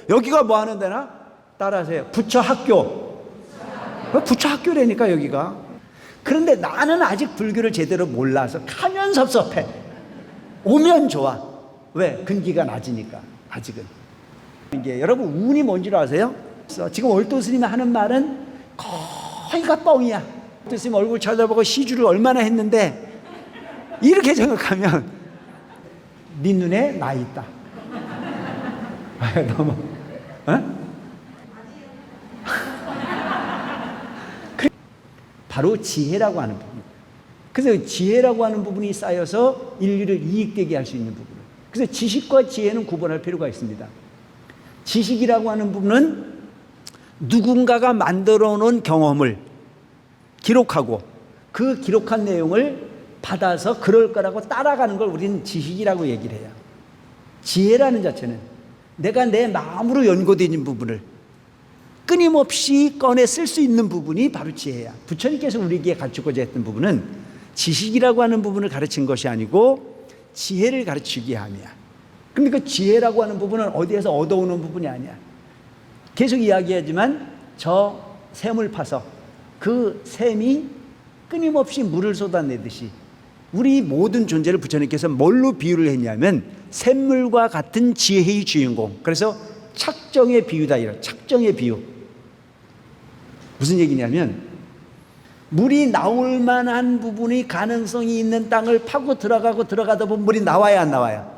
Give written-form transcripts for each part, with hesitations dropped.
여기가 뭐 하는 데나? 따라하세요. 부처학교. 부처학교라니까 여기가. 그런데 나는 아직 불교를 제대로 몰라서 가면 섭섭해. 오면 좋아. 왜? 근기가 낮으니까. 아직은. 이게 여러분 운이 뭔지를 아세요? 지금 월도 스님이 하는 말은 거의가 뻥이야. 월도 스님 얼굴 쳐다보고 시주를 얼마나 했는데 이렇게 생각하면 네 눈에 나 있다. 너무 바로 지혜라고 하는 부분. 그래서 지혜라고 하는 부분이 쌓여서 인류를 이익되게 할 수 있는 부분. 그래서 지식과 지혜는 구분할 필요가 있습니다. 지식이라고 하는 부분은 누군가가 만들어 놓은 경험을 기록하고 그 기록한 내용을 받아서 그럴 거라고 따라가는 걸 우리는 지식이라고 얘기를 해요. 지혜라는 자체는 내가 내 마음으로 연고되는 부분을 끊임없이 꺼내 쓸 수 있는 부분이 바로 지혜야. 부처님께서 우리에게 가르치고자 했던 부분은 지식이라고 하는 부분을 가르친 것이 아니고 지혜를 가르치기 함이야. 근데 그 지혜라고 하는 부분은 어디에서 얻어오는 부분이 아니야. 계속 이야기하지만 저 샘을 파서 그 샘이 끊임없이 물을 쏟아내듯이 우리 모든 존재를 부처님께서 뭘로 비유를 했냐면 샘물과 같은 지혜의 주인공. 그래서 착정의 비유다. 이런 착정의 비유. 무슨 얘기냐면 물이 나올 만한 부분이 가능성이 있는 땅을 파고 들어가다 보면 물이 나와야 안 나와요?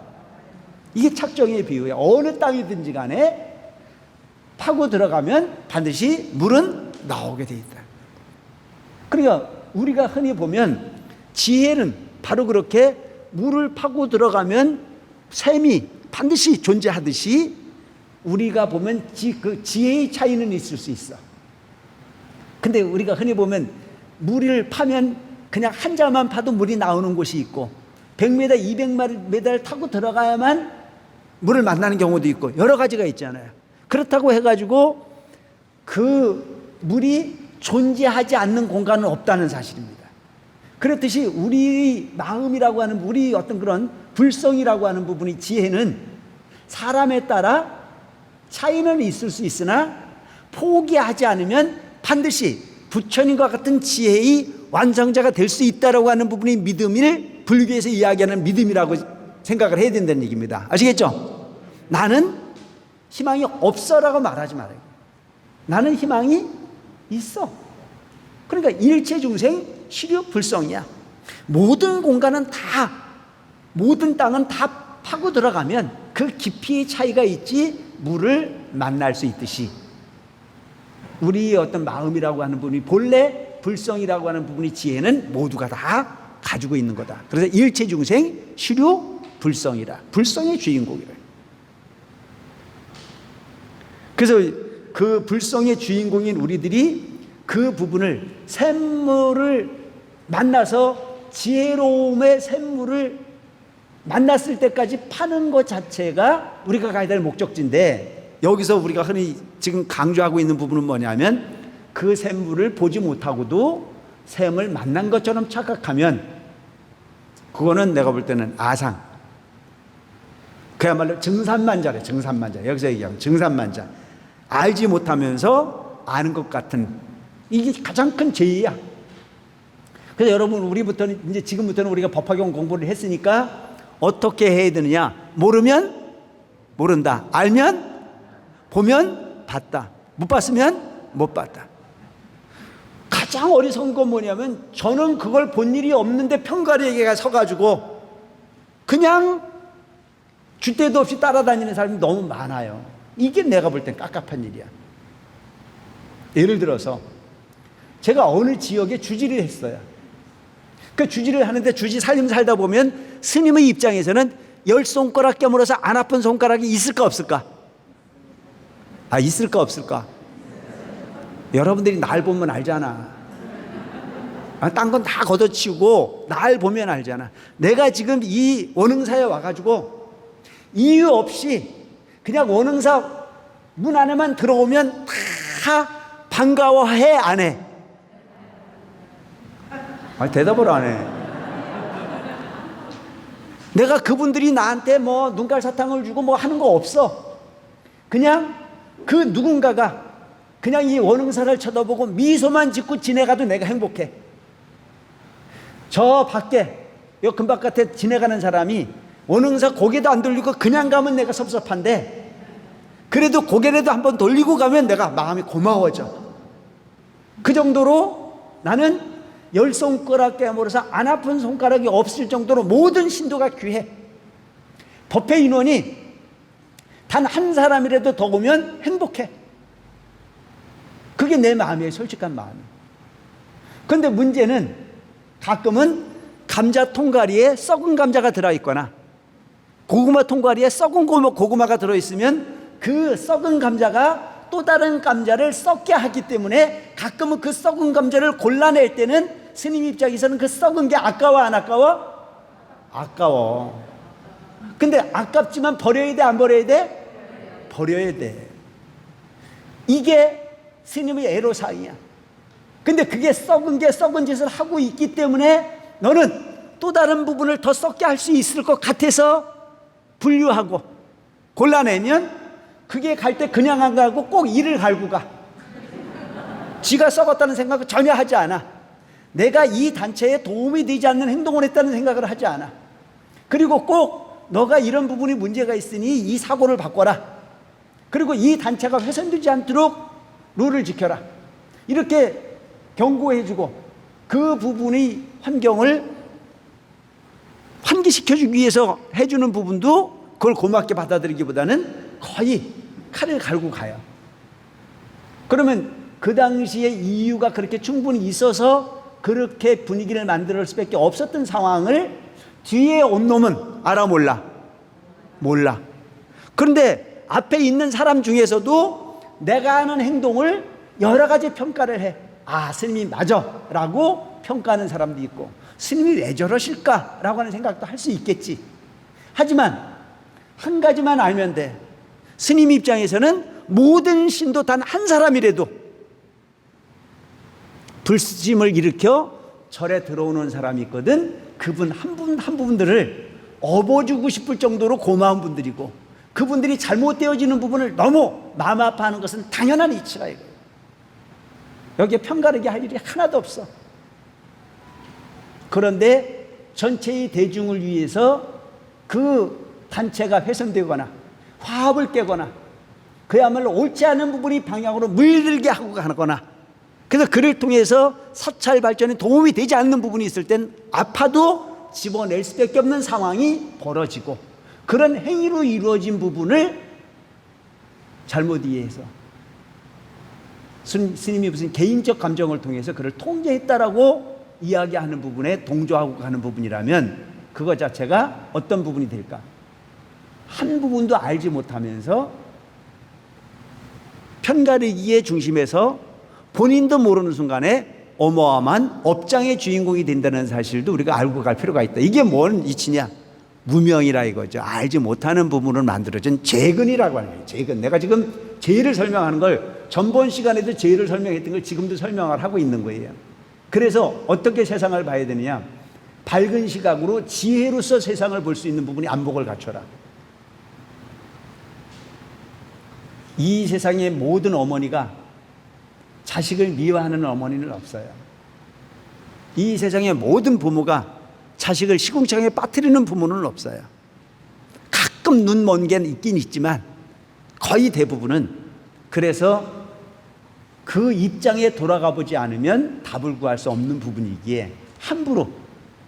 이게 착정의 비유예요. 어느 땅이든지 간에 파고 들어가면 반드시 물은 나오게 돼 있다. 그러니까 우리가 흔히 보면 지혜는 바로 그렇게 물을 파고 들어가면 샘이 반드시 존재하듯이 우리가 보면 그 지혜의 차이는 있을 수 있어. 근데 우리가 흔히 보면 물을 파면 그냥 한 자만 파도 물이 나오는 곳이 있고 100m, 200m를 타고 들어가야만 물을 만나는 경우도 있고 여러 가지가 있잖아요. 그렇다고 해가지고 그 물이 존재하지 않는 공간은 없다는 사실입니다. 그렇듯이 우리 마음이라고 하는 우리 어떤 그런 불성이라고 하는 부분이 지혜는 사람에 따라 차이는 있을 수 있으나 포기하지 않으면 반드시 부처님과 같은 지혜의 완성자가 될 수 있다라고 하는 부분이 믿음을 불교에서 이야기하는 믿음이라고 생각을 해야 된다는 얘기입니다. 아시겠죠? 나는 희망이 없어라고 말하지 말아요. 나는 희망이 있어. 그러니까 일체 중생 시류 불성이야. 모든 공간은 다, 모든 땅은 다 파고 들어가면 그 깊이의 차이가 있지 물을 만날 수 있듯이 우리의 어떤 마음이라고 하는 부분이 본래 불성이라고 하는 부분이 지혜는 모두가 다 가지고 있는 거다. 그래서 일체 중생 시류 불성이라. 불성의 주인공이라. 그래서 그 불성의 주인공인 우리들이 그 부분을 샘물을 만나서 지혜로움의 샘물을 만났을 때까지 파는 것 자체가 우리가 가야 될 목적지인데 여기서 우리가 흔히 지금 강조하고 있는 부분은 뭐냐면 그 샘물을 보지 못하고도 샘을 만난 것처럼 착각하면 그거는 내가 볼 때는 아상. 그야말로 증산만자래. 증산만자. 여기서 얘기하면 증산만자. 알지 못하면서 아는 것 같은 이게 가장 큰 죄야. 그래서 여러분 우리부터는 이제 지금부터는 우리가 법화경 공부를 했으니까 어떻게 해야 되느냐? 모르면 모른다. 알면 보면 봤다. 못 봤으면 못 봤다. 가장 어리석은 건 뭐냐면 저는 그걸 본 일이 없는데 평가리에게 서가지고 그냥 줏대도 없이 따라다니는 사람이 너무 많아요. 이게 내가 볼 땐 깝깝한 일이야. 예를 들어서 제가 어느 지역에 주지를 했어요. 그 주지를 하는데 주지 살다 보면 스님의 입장에서는 10손가락 깨물어서 안 아픈 손가락이 있을까 없을까? 아, 있을까 없을까? 여러분들이 날 보면 알잖아. 딴 건 다 걷어치우고 날 보면 알잖아. 내가 지금 이 원흥사에 와가지고 이유 없이 그냥 원흥사 문 안에만 들어오면 다 반가워해 안 해? 아니, 대답을 안 해. 내가 그분들이 나한테 뭐 눈깔 사탕을 주고 뭐 하는 거 없어. 그냥 그 누군가가 그냥 이 원흥사를 쳐다보고 미소만 짓고 지내가도 내가 행복해. 저 밖에, 요 금바깥에 지내가는 사람이 원흥사 고개도 안 돌리고 그냥 가면 내가 섭섭한데, 그래도 고개라도 한번 돌리고 가면 내가 마음이 고마워져. 그 정도로 나는 10손가락 깨물어서 안 아픈 손가락이 없을 정도로 모든 신도가 귀해. 법회 인원이 단 한 사람이라도 더 오면 행복해. 그게 내 마음이에요. 솔직한 마음이. 그런데 문제는 가끔은 감자 통가리에 썩은 감자가 들어있거나 고구마 통가리에 썩은 고구마가 들어있으면 그 썩은 감자가 또 다른 감자를 썩게 하기 때문에 가끔은 그 썩은 감자를 골라낼 때는 스님 입장에서는 그 썩은 게 아까워 안 아까워? 아까워. 근데 아깝지만 버려야 돼 안 버려야 돼? 버려야 돼. 이게 스님의 애로사항이야. 근데 그게 썩은 게 썩은 짓을 하고 있기 때문에 너는 또 다른 부분을 더 썩게 할 수 있을 것 같아서 분류하고 골라내면 그게 갈 때 그냥 안 가고 꼭 이를 갈고 가. 지가 썩었다는 생각을 전혀 하지 않아. 내가 이 단체에 도움이 되지 않는 행동을 했다는 생각을 하지 않아. 그리고 꼭 너가 이런 부분이 문제가 있으니 이 사고를 바꿔라. 그리고 이 단체가 훼손되지 않도록 룰을 지켜라. 이렇게 경고해주고 그 부분의 환경을 환기시켜주기 위해서 해주는 부분도 그걸 고맙게 받아들이기보다는 거의 칼을 갈고 가요. 그러면 그 당시에 이유가 그렇게 충분히 있어서 그렇게 분위기를 만들 수밖에 없었던 상황을 뒤에 온 놈은 알아 몰라? 몰라. 그런데 앞에 있는 사람 중에서도 내가 하는 행동을 여러 가지 평가를 해. 아, 스님이 맞아 라고 평가하는 사람도 있고, 스님이 왜 저러실까 라고 하는 생각도 할 수 있겠지. 하지만 한 가지만 알면 돼. 스님 입장에서는 모든 신도 단 한 사람이라도 불씨심을 일으켜 절에 들어오는 사람이 있거든. 그분 한 분들을 업어주고 싶을 정도로 고마운 분들이고, 그분들이 잘못되어지는 부분을 너무 마음 아파하는 것은 당연한 이치라 이거예요. 여기에 편가르기 할 일이 하나도 없어. 그런데 전체의 대중을 위해서 그 단체가 훼손되거나 화합을 깨거나 그야말로 옳지 않은 부분이 방향으로 물들게 하고 가거나, 그래서 그를 통해서 사찰 발전에 도움이 되지 않는 부분이 있을 땐 아파도 집어낼 수밖에 없는 상황이 벌어지고, 그런 행위로 이루어진 부분을 잘못 이해해서 스님이 무슨 개인적 감정을 통해서 그를 통제했다라고 이야기하는 부분에 동조하고 가는 부분이라면 그거 자체가 어떤 부분이 될까? 한 부분도 알지 못하면서 편가르기의 중심에서 본인도 모르는 순간에 어마어마한 업장의 주인공이 된다는 사실도 우리가 알고 갈 필요가 있다. 이게 뭔 이치냐? 무명이라 이거죠. 알지 못하는 부분을 만들어진 재근이라고 하는 거예요. 재근. 내가 지금 재를 설명하는 걸 전번 시간에도 재를 설명했던 걸 지금도 설명을 하고 있는 거예요. 그래서 어떻게 세상을 봐야 되느냐? 밝은 시각으로 지혜로서 세상을 볼 수 있는 부분이 안목을 갖춰라. 이 세상의 모든 어머니가 자식을 미워하는 어머니는 없어요. 이 세상의 모든 부모가 자식을 시궁창에 빠뜨리는 부모는 없어요. 가끔 눈 먼 게 있긴 있지만 거의 대부분은, 그래서 그 입장에 돌아가 보지 않으면 답을 구할 수 없는 부분이기에 함부로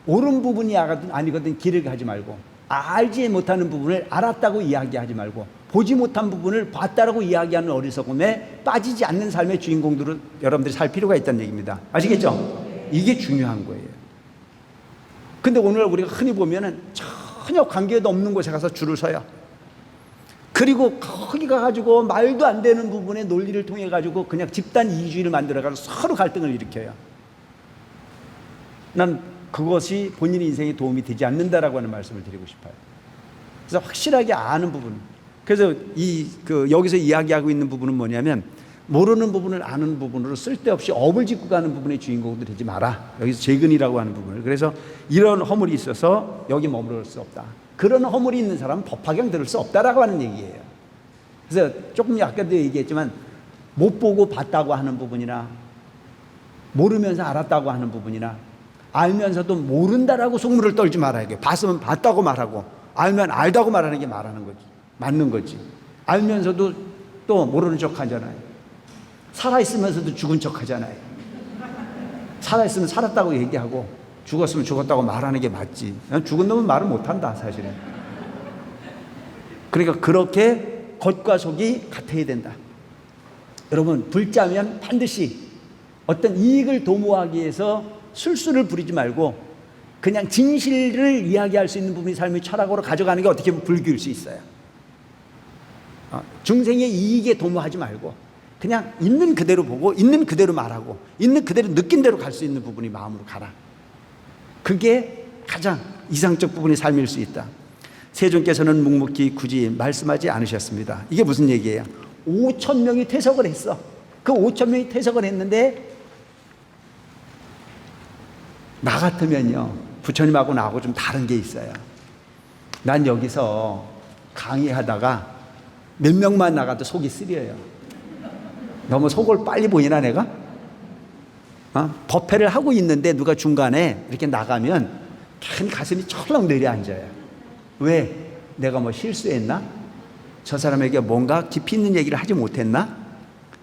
옳은 부분이 아니거든 길을 가지 말고, 알지 못하는 부분을 알았다고 이야기하지 말고, 보지 못한 부분을 봤다라고 이야기하는 어리석음에 빠지지 않는 삶의 주인공들을 여러분들이 살 필요가 있다는 얘기입니다. 아시겠죠? 이게 중요한 거예요. 근데 오늘 우리가 흔히 보면은 전혀 관계도 없는 곳에 가서 줄을 서요. 그리고 거기 가가지고 말도 안 되는 부분의 논리를 통해 가지고 그냥 집단 이주의를 만들어가지고 서로 갈등을 일으켜요. 난 그것이 본인의 인생에 도움이 되지 않는다라고 하는 말씀을 드리고 싶어요. 그래서 확실하게 아는 부분. 그래서 여기서 이야기하고 있는 부분은 뭐냐면, 모르는 부분을 아는 부분으로 쓸데없이 업을 짓고 가는 부분의 주인공도 되지 마라. 여기서 재근이라고 하는 부분을. 그래서 이런 허물이 있어서 여기 머무를 수 없다. 그런 허물이 있는 사람은 법화경 들을 수 없다라고 하는 얘기예요. 그래서 조금 아까도 얘기했지만 못 보고 봤다고 하는 부분이나 모르면서 알았다고 하는 부분이나 알면서도 모른다라고 속물을 떨지 말아야 돼. 봤으면 봤다고 말하고 알면 알다고 말하는 게 말하는 거지. 맞는 거지. 알면서도 또 모르는 척 하잖아요. 살아있으면서도 죽은 척 하잖아요. 살아있으면 살았다고 얘기하고 죽었으면 죽었다고 말하는 게 맞지. 죽은 놈은 말을 못한다 사실은. 그러니까 그렇게 겉과 속이 같아야 된다. 여러분 불자면 반드시 어떤 이익을 도모하기 위해서 술수를 부리지 말고 그냥 진실을 이야기할 수 있는 부분이 삶의 철학으로 가져가는 게 어떻게 보면 불교일 수 있어요. 중생의 이익에 도모하지 말고 그냥 있는 그대로 보고 있는 그대로 말하고 있는 그대로 느낀 대로 갈 수 있는 부분이 마음으로 가라. 그게 가장 이상적 부분의 삶일 수 있다. 세존께서는 묵묵히 굳이 말씀하지 않으셨습니다. 이게 무슨 얘기예요? 5천 명이 퇴석을 했어. 그 5천 명이 퇴석을 했는데 나 같으면요 부처님하고 나하고 좀 다른 게 있어요. 난 여기서 강의하다가 몇 명만 나가도 속이 쓰려요. 너무 속을 빨리 보이나 내가? 법회를 하고 있는데 누가 중간에 이렇게 나가면 괜히 가슴이 철렁 내려앉아요. 왜? 내가 뭐 실수했나? 저 사람에게 뭔가 깊이 있는 얘기를 하지 못했나?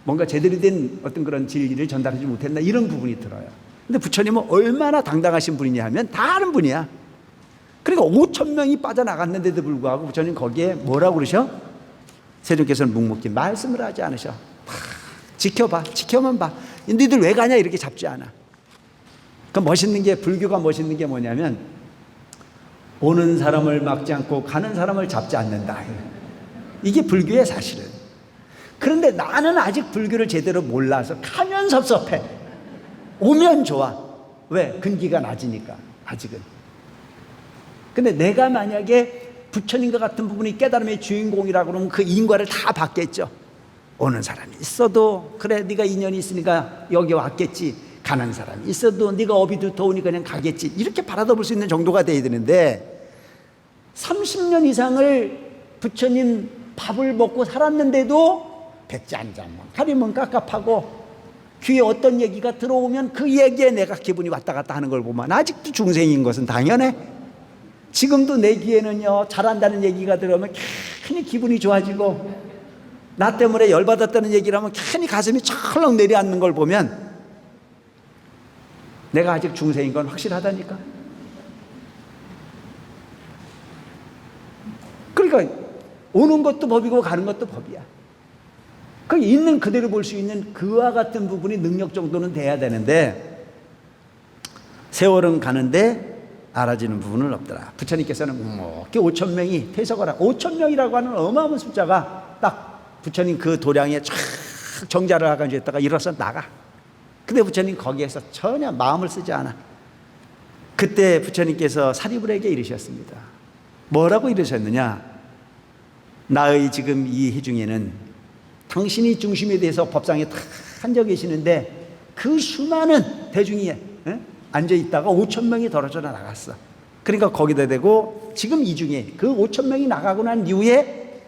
뭔가 제대로 된 어떤 그런 진리를 전달하지 못했나? 이런 부분이 들어요. 근데 부처님은 얼마나 당당하신 분이냐 하면 다 아는 분이야. 그러니까 5천 명이 빠져나갔는데도 불구하고 부처님 거기에 뭐라고 그러셔? 세존께서는 묵묵히 말씀을 하지 않으셔. 지켜봐, 지켜만 봐. 너희들 왜 가냐 이렇게 잡지 않아. 그 멋있는 게, 불교가 멋있는 게 뭐냐면 오는 사람을 막지 않고 가는 사람을 잡지 않는다. 이게 불교의 사실은. 그런데 나는 아직 불교를 제대로 몰라서 가면 섭섭해. 오면 좋아. 왜? 근기가 낮으니까 아직은. 근데 내가 만약에 부처님과 같은 부분이 깨달음의 주인공이라고 그러면 그 인과를 다 받겠죠. 오는 사람이 있어도 그래 네가 인연이 있으니까 여기 왔겠지. 가는 사람이 있어도 네가 업이 두터우니까 그냥 가겠지. 이렇게 바라볼 수 있는 정도가 돼야 되는데 30년 이상을 부처님 밥을 먹고 살았는데도 백지 한 잔만 가리면 깝깝하고 귀에 어떤 얘기가 들어오면 그 얘기에 내가 기분이 왔다 갔다 하는 걸 보면 아직도 중생인 것은 당연해. 지금도 내 귀에는요 잘한다는 얘기가 들어오면 괜히 기분이 좋아지고 나 때문에 열받았다는 얘기를 하면 괜히 가슴이 철렁 내려앉는 걸 보면 내가 아직 중생인 건 확실하다니까. 그러니까 오는 것도 법이고 가는 것도 법이야. 그 있는 그대로 볼 수 있는 그와 같은 부분이 능력 정도는 돼야 되는데 세월은 가는데 알아지는 부분은 없더라. 부처님께서는 이렇게 5천 명이 퇴석을 하고 5천 명이라고 하는 어마어마한 숫자가 딱 부처님 그 도량에 쫙 정자를 하고 있다가 일어서 나가. 근데 부처님 거기에서 전혀 마음을 쓰지 않아. 그때 부처님께서 사리불에게 이르셨습니다. 뭐라고 이르셨느냐? 나의 지금 이 해중에는 당신이 중심에 대해서 법상에 다 앉아 계시는데 그 수많은 대중이 앉아있다가 5천 명이 떨어져 나갔어. 그러니까 거기다 대고 지금 이 중에 그 5천 명이 나가고 난 이후에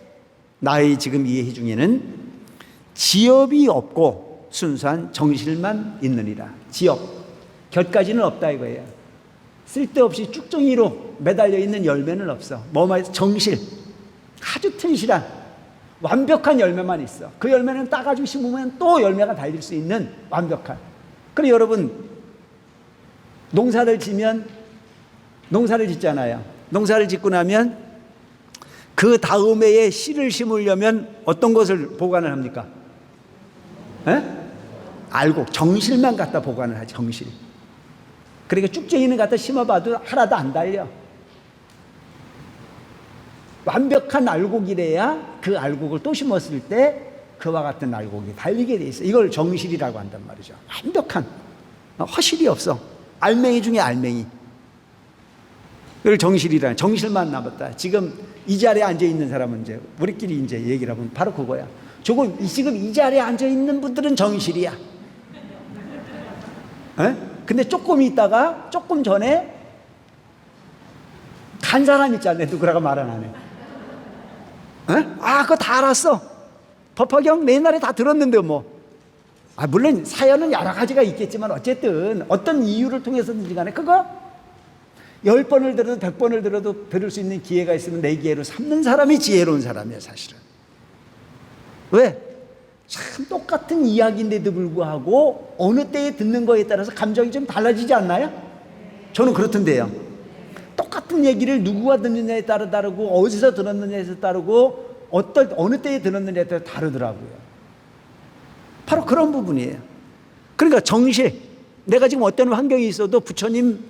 나의 지금 이 해중에는 지업이 없고 순수한 정실만 있느니라. 지업, 곁가지는 없다 이거예요. 쓸데없이 쭉정이로 매달려 있는 열매는 없어. 뭐만 정실, 아주 튼실한 완벽한 열매만 있어. 그 열매는 따가지고 심으면 또 열매가 달릴 수 있는 완벽한. 그래 여러분 농사를 지면 농사를 짓잖아요. 농사를 짓고 나면 그 다음 해에 씨를 심으려면 어떤 것을 보관을 합니까? 알곡, 정실만 갖다 보관을 하지. 정실. 그러니까 쭉쟁이는 갖다 심어봐도 하나도 안 달려. 완벽한 알곡이래야 그 알곡을 또 심었을 때 그와 같은 알곡이 달리게 돼 있어. 이걸 정실이라고 한단 말이죠. 완벽한 허실이 없어. 알맹이 중에 알맹이. 이걸 정실이라는, 정실만 남았다. 지금 이 자리에 앉아 있는 사람은 이제 우리끼리 이제 얘기를 하면 바로 그거야. 지금 이 자리에 앉아 있는 분들은 정실이야. 근데 조금 있다가 조금 전에 간 사람 있잖아요. 누구라고 말 안 하네. 그거 다 알았어. 법화경 옛날에 다 들었는데 뭐. 물론 사연은 여러 가지가 있겠지만 어쨌든 어떤 이유를 통해서든지 간에 그거 10번을 들어도 100번을 들어도 들을 수 있는 기회가 있으면 내 기회로 삼는 사람이 지혜로운 사람이야 사실은. 왜? 참 똑같은 이야기인데도 불구하고 어느 때에 듣는 거에 따라서 감정이 좀 달라지지 않나요? 저는 그렇던데요. 똑같은 얘기를 누구가 듣느냐에 따라 다르고 어디서 들었느냐에 따라 다르고 어느 때에 들었느냐에 따라 다르더라고요. 바로 그런 부분이에요. 그러니까 정실, 내가 지금 어떤 환경이 있어도 부처님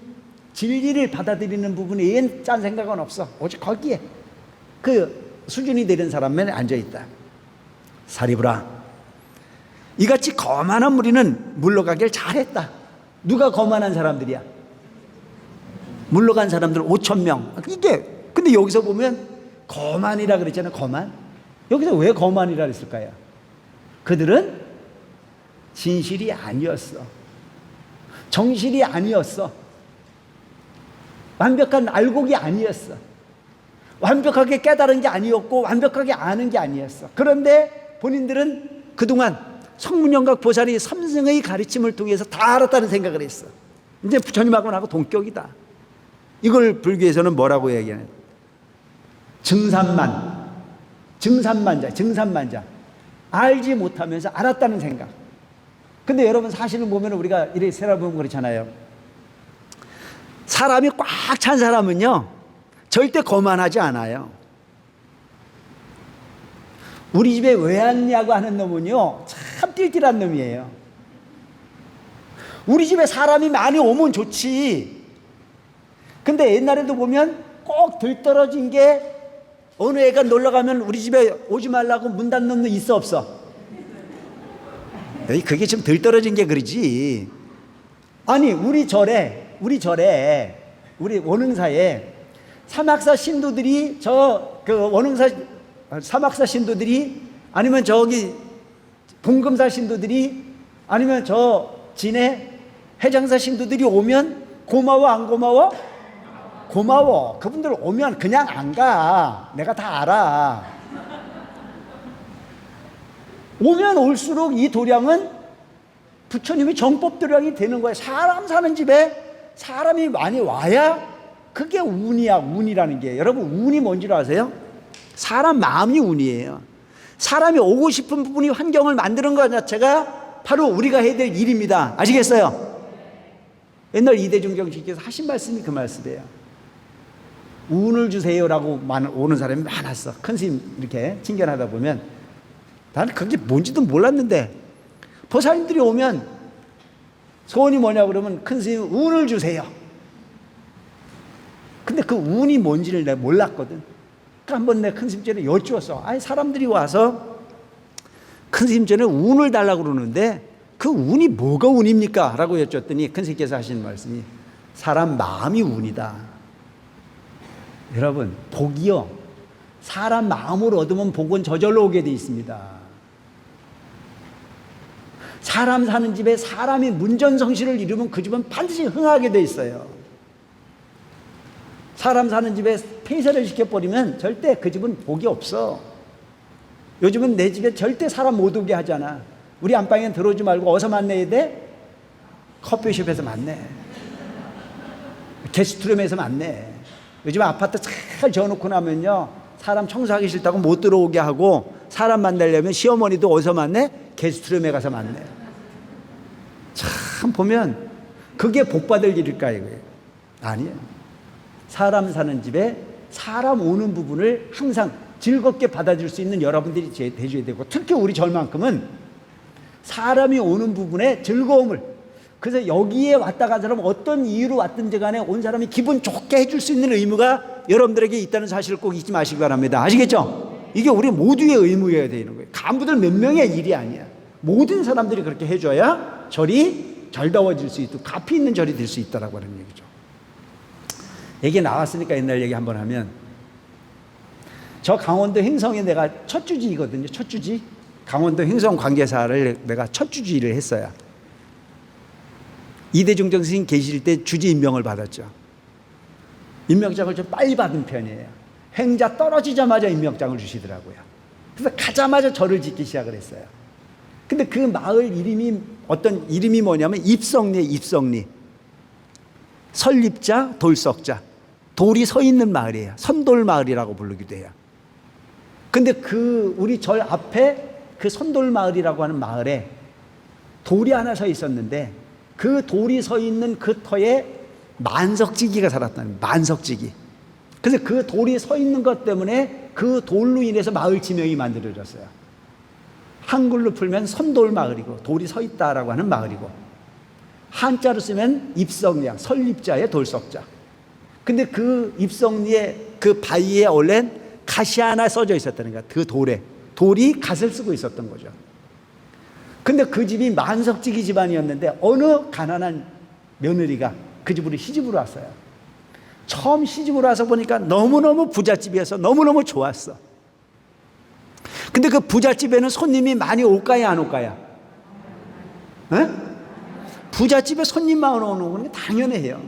진리를 받아들이는 부분에 짠 생각은 없어. 오직 거기에 그 수준이 되는 사람만 앉아있다. 사리부라, 이같이 거만한 무리는 물러가길 잘했다. 누가 거만한 사람들이야? 물러간 사람들 5,000명. 이게 근데 여기서 보면 거만이라 그랬잖아요. 거만. 여기서 왜 거만이라 그랬을까요? 그들은 진실이 아니었어. 정실이 아니었어. 완벽한 알곡이 아니었어. 완벽하게 깨달은 게 아니었고 완벽하게 아는 게 아니었어. 그런데 본인들은 그동안 성문영각 보살이 삼승의 가르침을 통해서 다 알았다는 생각을 했어. 이제 부처님하고 동격이다. 이걸 불교에서는 뭐라고 얘기하냐? 증산만자. 알지 못하면서 알았다는 생각. 근데 여러분 사실을 보면 우리가 이렇게 살아보면 그렇잖아요. 사람이 꽉 찬 사람은요 절대 거만하지 않아요. 우리 집에 왜 왔냐고 하는 놈은요 참 띨띨한 놈이에요. 우리 집에 사람이 많이 오면 좋지. 근데 옛날에도 보면 꼭 들떨어진 게 어느 애가 놀러가면 우리 집에 오지 말라고 문 닫는 놈 있어 없어? 그게 좀 들떨어진 게 그러지. 아니 우리 절에 우리 원흥사에 사막사 신도들이 원흥사 사막사 신도들이 아니면 저기 봉금사 신도들이 아니면 저 진해 해장사 신도들이 오면 고마워 안 고마워? 고마워. 그분들 오면 그냥 안 가. 내가 다 알아. 오면 올수록 이 도량은 부처님이 정법 도량이 되는 거예요. 사람 사는 집에 사람이 많이 와야 그게 운이야. 운이라는 게. 여러분 운이 뭔지 아세요? 사람 마음이 운이에요. 사람이 오고 싶은 부분이 환경을 만드는 것 자체가 바로 우리가 해야 될 일입니다. 아시겠어요? 옛날 이대중정신께서 하신 말씀이 그 말씀이에요. 운을 주세요라고 오는 사람이 많았어. 큰 스님 이렇게 칭견하다 보면 나는 그게 뭔지도 몰랐는데 보살님들이 오면 소원이 뭐냐 그러면 큰 스님 운을 주세요. 근데 그 운이 뭔지를 내가 몰랐거든. 그러니까 한번 내가 큰 스님 전에 여쭈었어. 아니 사람들이 와서 큰 스님 전에 운을 달라고 그러는데 그 운이 뭐가 운입니까? 라고 여쭈었더니 큰 스님께서 하시는 말씀이 사람 마음이 운이다. 여러분 복이요 사람 마음으로 얻으면 복은 저절로 오게 돼 있습니다. 사람 사는 집에 사람이 문전성시를 이루면 그 집은 반드시 흥하게 돼 있어요. 사람 사는 집에 폐쇄를 시켜버리면 절대 그 집은 복이 없어. 요즘은 내 집에 절대 사람 못 오게 하잖아. 우리 안방에 들어오지 말고 어디서 만나야 돼? 커피숍에서 만나. 게스트룸에서 만나. 요즘 아파트 잘 지어놓고 나면요 사람 청소하기 싫다고 못 들어오게 하고 사람 만나려면 시어머니도 어디서 만나? 게스트룸에 가서 만나. 참 보면 그게 복받을 일일까 이거예요. 아니에요. 사람 사는 집에 사람 오는 부분을 항상 즐겁게 받아줄 수 있는 여러분들이 해줘야 되고 특히 우리 절만큼은 사람이 오는 부분에 즐거움을 그래서 여기에 왔다 간 사람은 어떤 이유로 왔든지 간에 온 사람이 기분 좋게 해줄 수 있는 의무가 여러분들에게 있다는 사실을 꼭 잊지 마시기 바랍니다. 아시겠죠? 이게 우리 모두의 의무여야 되는 거예요. 간부들 몇 명의 일이 아니야. 모든 사람들이 그렇게 해줘야 절이 절다워질 수 있고 가피 있는 절이 될 수 있다라고 하는 얘기죠. 얘기 나왔으니까 옛날 얘기 한번 하면 저 강원도 행성에 내가 첫 주지이거든요. 첫 주지. 강원도 행성 관계사를 내가 첫 주지를 했어요. 이대중정 스님 계실 때 주지 임명을 받았죠. 임명장을 좀 빨리 받은 편이에요. 행자 떨어지자마자 임명장을 주시더라고요. 그래서 가자마자 절을 짓기 시작을 했어요. 근데 그 마을 이름이 어떤 이름이 뭐냐면 입성리예요. 입성리. 설립자, 돌석자. 돌이 서 있는 마을이에요. 선돌마을이라고 부르기도 해요. 근데 우리 절 앞에 그 선돌마을이라고 하는 마을에 돌이 하나 서 있었는데 그 돌이 서 있는 그 터에 만석지기가 살았다는, 만석지기. 그래서 그 돌이 서 있는 것 때문에 그 돌로 인해서 마을 지명이 만들어졌어요. 한글로 풀면 선돌마을이고 돌이 서 있다라고 하는 마을이고, 한자로 쓰면 입성리야, 설립자의 돌석자. 근데 그 입성리의 그 바위에 원래 갓이 하나 써져 있었다는 거야. 그 돌이 갓을 쓰고 있었던 거죠. 근데 그 집이 만석지기 집안이었는데 어느 가난한 며느리가 그 집으로 시집으로 왔어요. 처음 시집으로 와서 보니까 너무너무 부잣집이어서 너무너무 좋았어. 근데 그 부잣집에는 손님이 많이 올까요, 안 올까요? 에? 부잣집에 손님만 오는 건 당연해요.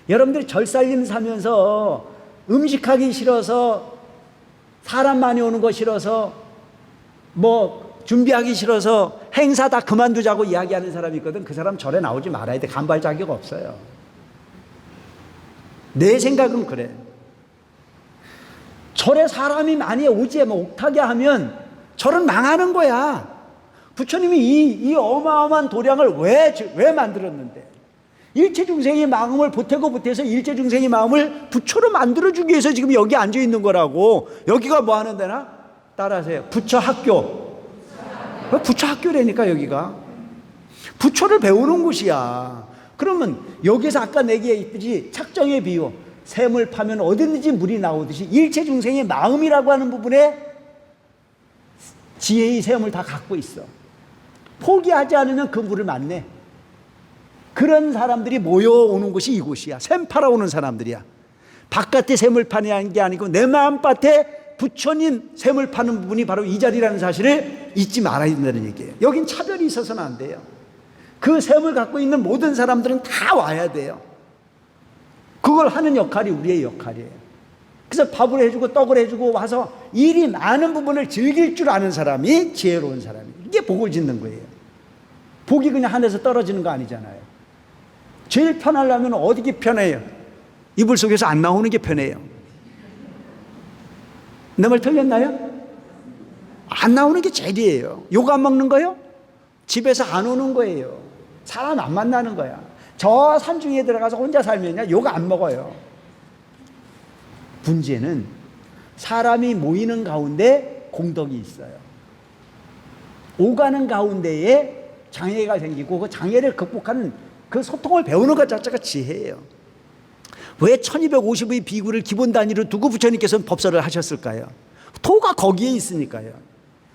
여러분들이 절살림 사면서 음식하기 싫어서, 사람 많이 오는 거 싫어서, 뭐 준비하기 싫어서 행사 다 그만두자고 이야기하는 사람이 있거든. 그 사람 절에 나오지 말아야 돼. 간발 자격 없어요. 내 생각은 그래. 절에 사람이 많이 오지 못하게 하면 절은 망하는 거야. 부처님이 이 어마어마한 도량을 왜 만들었는데? 일체중생의 마음을 보태서 일체중생의 마음을 부처로 만들어주기 위해서 지금 여기 앉아있는 거라고. 여기가 뭐 하는 데나? 따라하세요. 부처학교. 부처학교라니까 여기가. 부처를 배우는 곳이야. 그러면 여기서 아까 내게 있듯이 착정의 비유, 샘을 파면 어디든지 물이 나오듯이 일체중생의 마음이라고 하는 부분에 지혜의 샘을 다 갖고 있어. 포기하지 않으면 그 물을 만내. 그런 사람들이 모여오는 곳이 이곳이야. 샘 팔아오는 사람들이야. 바깥에 샘을 파는 게 아니고 내 마음밭에 부처님 샘을 파는 부분이 바로 이 자리라는 사실을 잊지 말아야 된다는 얘기예요. 여긴 차별이 있어서는 안 돼요. 그 샘을 갖고 있는 모든 사람들은 다 와야 돼요. 그걸 하는 역할이 우리의 역할이에요. 그래서 밥을 해주고 떡을 해주고 와서 일이 많은 부분을 즐길 줄 아는 사람이 지혜로운 사람이에요. 이게 복을 짓는 거예요. 복이 그냥 하늘에서 떨어지는 거 아니잖아요. 제일 편하려면 어디가 편해요? 이불 속에서 안 나오는 게 편해요. 내 말 틀렸나요? 안 나오는 게 제일이에요. 욕 안 먹는 거요? 집에서 안 오는 거예요. 사람 안 만나는 거야. 저 산중에 들어가서 혼자 살면요, 욕 안 먹어요. 문제는 사람이 모이는 가운데 공덕이 있어요. 오가는 가운데에 장애가 생기고 그 장애를 극복하는 그 소통을 배우는 것 자체가 지혜예요. 왜 1250의 비구를 기본 단위로 두고 부처님께서는 법설을 하셨을까요? 도가 거기에 있으니까요.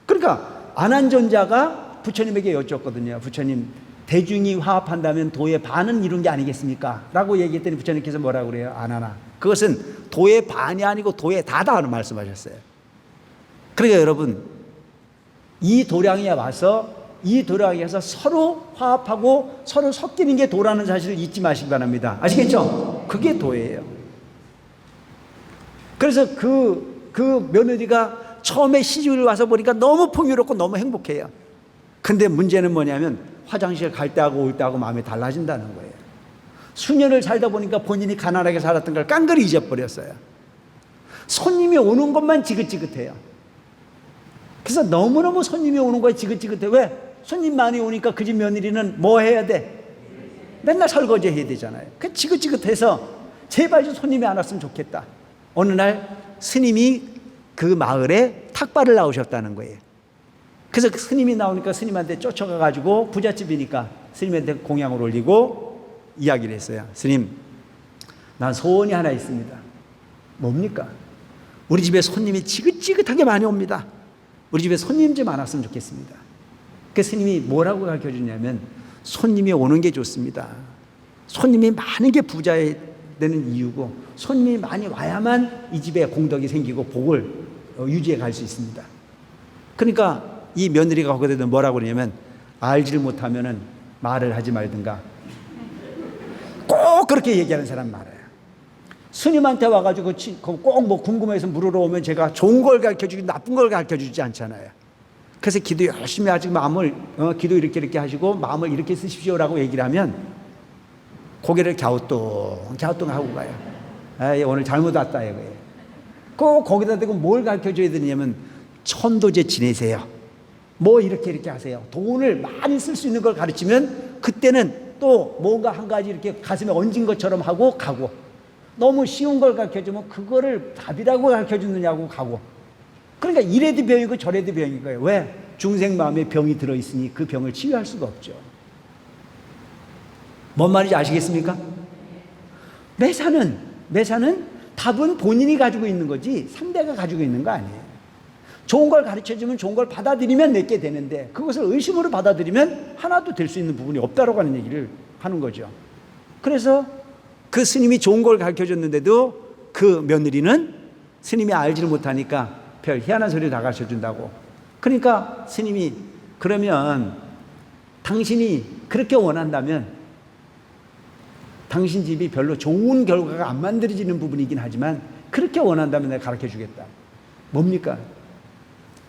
그러니까 안한존자가 부처님에게 여쭈었거든요. 부처님, 대중이 화합한다면 도의 반은 이룬 게 아니겠습니까? 라고 얘기했더니 부처님께서 뭐라고 그래요? 안하나, 그것은 도의 반이 아니고 도의 다다라는 말씀하셨어요. 그러니까 여러분, 이 도량에 와서 서로 화합하고 서로 섞이는 게 도라는 사실을 잊지 마시기 바랍니다. 아시겠죠? 그게 도예요. 그래서 그 며느리가 처음에 시집을 와서 보니까 너무 풍요롭고 너무 행복해요. 근데 문제는 뭐냐면 화장실 갈 때하고 올 때하고 마음이 달라진다는 거예요. 수년을 살다 보니까 본인이 가난하게 살았던 걸 깡그리 잊어버렸어요. 손님이 오는 것만 지긋지긋해요. 그래서 너무너무 손님이 오는 거에 지긋지긋해. 왜? 손님 많이 오니까 그 집 며느리는 뭐 해야 돼? 맨날 설거지 해야 되잖아요. 그 지긋지긋해서 제발 좀 손님이 안 왔으면 좋겠다. 어느 날 스님이 그 마을에 탁발을 나오셨다는 거예요. 그래서 그 스님이 나오니까 스님한테 쫓아가가지고, 부잣집이니까 스님한테 공양을 올리고 이야기를 했어요. 스님, 난 소원이 하나 있습니다. 뭡니까? 우리 집에 손님이 지긋지긋하게 많이 옵니다. 우리 집에 손님 좀 많았으면 좋겠습니다. 그 스님이 뭐라고 가르쳐주냐면, 손님이 오는 게 좋습니다. 손님이 많은 게 부자에 되는 이유고, 손님이 많이 와야만 이 집에 공덕이 생기고 복을 유지해 갈 수 있습니다. 그러니까 이 며느리가 거기다 뭐라고 그러냐면, 알지를 못하면은 말을 하지 말든가. 꼭 그렇게 얘기하는 사람 많아요. 스님한테 와가지고 꼭 뭐 궁금해서 물으러 오면 제가 좋은 걸 가르쳐주지 나쁜 걸 가르쳐주지 않잖아요. 그래서 기도 열심히 하지 마음을 기도 이렇게 하시고 마음을 이렇게 쓰십시오라고 얘기를 하면 고개를 갸우뚱하고 가요. 아, 오늘 잘못 왔다 이거예요. 꼭 거기다 대고 뭘 가르쳐줘야 되냐면 천도제 지내세요. 뭐 이렇게 하세요. 돈을 많이 쓸 수 있는 걸 가르치면 그때는 또 뭔가 한 가지 이렇게 가슴에 얹은 것처럼 하고 가고, 너무 쉬운 걸 가르쳐주면 그거를 답이라고 가르쳐주느냐고 가고. 그러니까 이래도 병이고 저래도 병인 거예요. 왜? 중생 마음에 병이 들어있으니 그 병을 치유할 수가 없죠. 뭔 말인지 아시겠습니까? 매사는 답은 본인이 가지고 있는 거지 상대가 가지고 있는 거 아니에요. 좋은 걸 가르쳐주면 좋은 걸 받아들이면 내게 되는데, 그것을 의심으로 받아들이면 하나도 될 수 있는 부분이 없다라고 하는 얘기를 하는 거죠. 그래서 그 스님이 좋은 걸 가르쳐줬는데도 그 며느리는 스님이 알지를 못하니까 별 희한한 소리를 다 가르쳐준다고. 그러니까 스님이, 그러면 당신이 그렇게 원한다면 당신 집이 별로 좋은 결과가 안 만들어지는 부분이긴 하지만 그렇게 원한다면 내가 가르쳐주겠다. 뭡니까?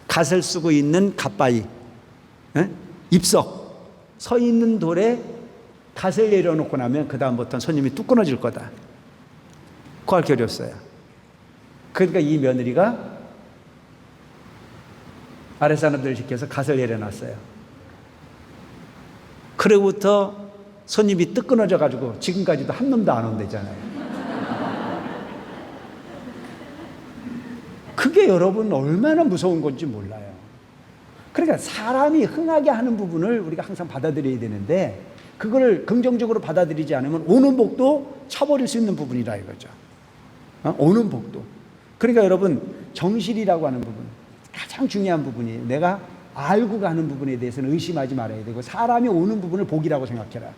갓을 쓰고 있는 갓바위, 잎석 서 있는 돌에 갓을 내려놓고 나면 그 다음부터는 손님이 뚝 끊어질 거다. 그걸 가르쳐줬어요. 그러니까 이 며느리가 아랫사람들을 시켜서 갓을 내려놨어요. 그로부터 손님이 뚝 끊어져 가지고 지금까지도 한 놈도 안 온대잖아요. 그게 여러분 얼마나 무서운 건지 몰라요. 그러니까 사람이 흥하게 하는 부분을 우리가 항상 받아들여야 되는데, 그걸 긍정적으로 받아들이지 않으면 오는 복도 차버릴 수 있는 부분이라 이거죠. 오는 복도. 그러니까 여러분, 정실이라고 하는 부분 가장 중요한 부분이에요. 내가 알고 가는 부분에 대해서는 의심하지 말아야 되고, 사람이 오는 부분을 복이라고 생각해라.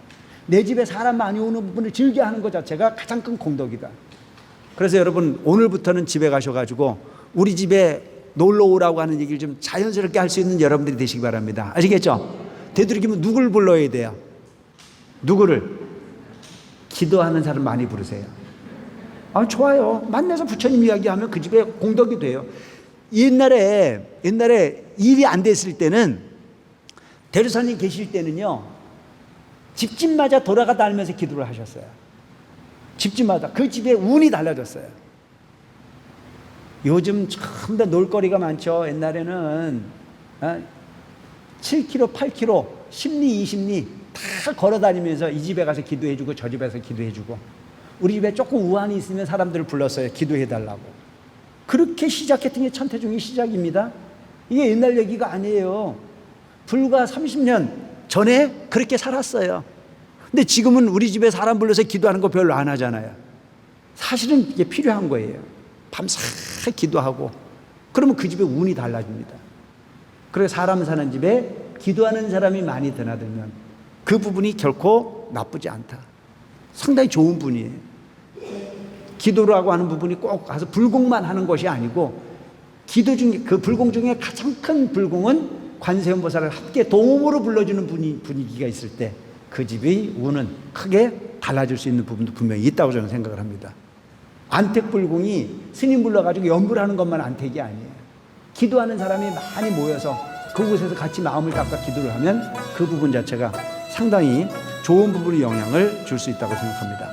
내 집에 사람 많이 오는 부분을 즐겨하는 것 자체가 가장 큰 공덕이다. 그래서 여러분, 오늘부터는 집에 가셔가지고 우리 집에 놀러 오라고 하는 얘기를 좀 자연스럽게 할 수 있는 여러분들이 되시기 바랍니다. 아시겠죠? 되도록이면 누구를 불러야 돼요? 누구를? 기도하는 사람 많이 부르세요. 아, 좋아요. 만나서 부처님 이야기하면 그 집에 공덕이 돼요. 옛날에 일이 안 됐을 때는, 대루사님 계실 때는요, 집집마다 돌아가 다니면서 기도를 하셨어요. 집집마다. 그 집에 운이 달라졌어요. 요즘 참 더 놀거리가 많죠. 옛날에는 7km, 8km, 10리, 20리 다 걸어 다니면서 이 집에 가서 기도해주고 저 집에서 기도해주고, 우리 집에 조금 우환이 있으면 사람들을 불렀어요. 기도해달라고. 그렇게 시작했던 게 천태종의 시작입니다. 이게 옛날 얘기가 아니에요. 불과 30년 전에 그렇게 살았어요. 근데 지금은 우리 집에 사람 불러서 기도하는 거 별로 안 하잖아요. 사실은 이게 필요한 거예요. 밤새 기도하고, 그러면 그 집에 운이 달라집니다. 그래서 사람 사는 집에 기도하는 사람이 많이 드나들면 그 부분이 결코 나쁘지 않다. 상당히 좋은 분이에요. 기도라고 하는 부분이 꼭 가서 불공만 하는 것이 아니고, 기도 중에, 그 불공 중에 가장 큰 불공은 관세음보살을 함께 동음으로 불러주는 분위기가 있을 때 그 집의 운은 크게 달라질 수 있는 부분도 분명히 있다고 저는 생각을 합니다. 안택불공이 스님 불러가지고 연불 하는 것만 안택이 아니에요. 기도하는 사람이 많이 모여서 그곳에서 같이 마음을 닦아 기도를 하면 그 부분 자체가 상당히 좋은 부분의 영향을 줄 수 있다고 생각합니다.